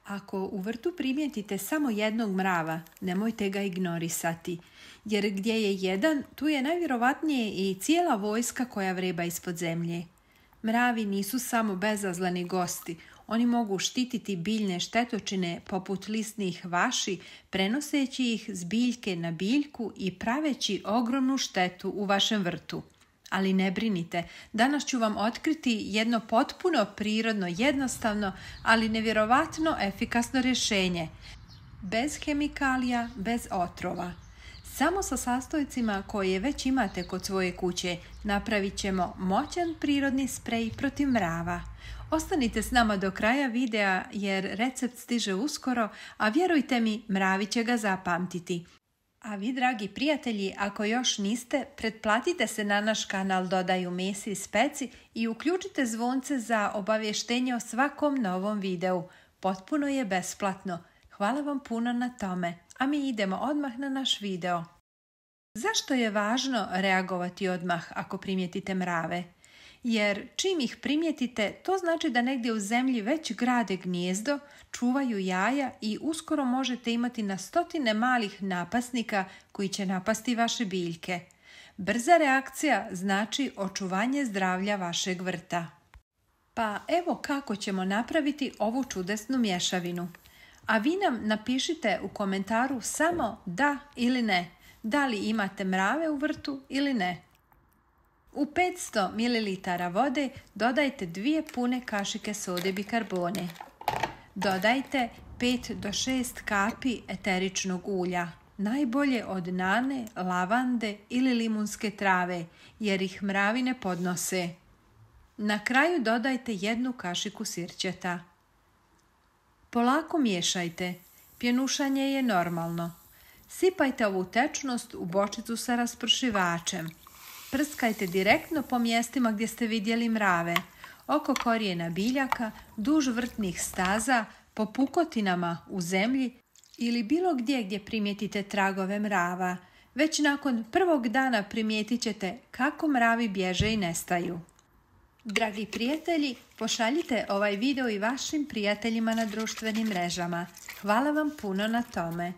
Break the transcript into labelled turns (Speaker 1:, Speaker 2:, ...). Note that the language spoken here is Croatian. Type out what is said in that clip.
Speaker 1: Ako u vrtu primijetite samo jednog mrava, nemojte ga ignorisati, jer gdje je jedan, tu je najvjerovatnije i cijela vojska koja vreba ispod zemlje. Mravi nisu samo bezazleni gosti, oni mogu štititi biljne štetočine poput lisnih vaši, prenoseći ih s biljke na biljku i praveći ogromnu štetu u vašem vrtu. Ali ne brinite, danas ću vam otkriti jedno potpuno prirodno, jednostavno, ali nevjerovatno efikasno rješenje. Bez hemikalija, bez otrova. Samo sa sastojcima koje već imate kod svoje kuće napravit ćemo moćan prirodni sprej protiv mrava. Ostanite s nama do kraja videa jer recept stiže uskoro, a vjerujte mi, mravi će ga zapamtiti. A vi, dragi prijatelji, ako još niste, pretplatite se na naš kanal Dodaju Mesi i Speci i uključite zvonce za obavještenje o svakom novom videu. Potpuno je besplatno. Hvala vam puno na tome, a mi idemo odmah na naš video. Zašto je važno reagovati odmah ako primijetite mrave? Jer čim ih primijetite, to znači da negdje u zemlji već grade gnijezdo, čuvaju jaja i uskoro možete imati na stotine malih napasnika koji će napasti vaše biljke. Brza reakcija znači očuvanje zdravlja vašeg vrta. Pa evo kako ćemo napraviti ovu čudesnu mješavinu. A vi nam napišite u komentaru samo da ili ne. Da li imate mrave u vrtu ili ne. U 500 ml vode dodajte 2 pune kašike sode bikarbone. Dodajte 5 do 6 kapi eteričnog ulja, najbolje od nane, lavande ili limunske trave, jer ih mravi ne podnose. Na kraju dodajte 1 kašiku sirćeta. Polako miješajte, pjenušanje je normalno. Sipajte ovu tečnost u bočicu sa raspršivačem. Prskajte direktno po mjestima gdje ste vidjeli mrave, oko korijena biljaka, duž vrtnih staza, po pukotinama u zemlji ili bilo gdje primijetite tragove mrava. Već nakon prvog dana primijetit ćete kako mravi bježe i nestaju. Dragi prijatelji, pošaljite ovaj video i vašim prijateljima na društvenim mrežama. Hvala vam puno na tome.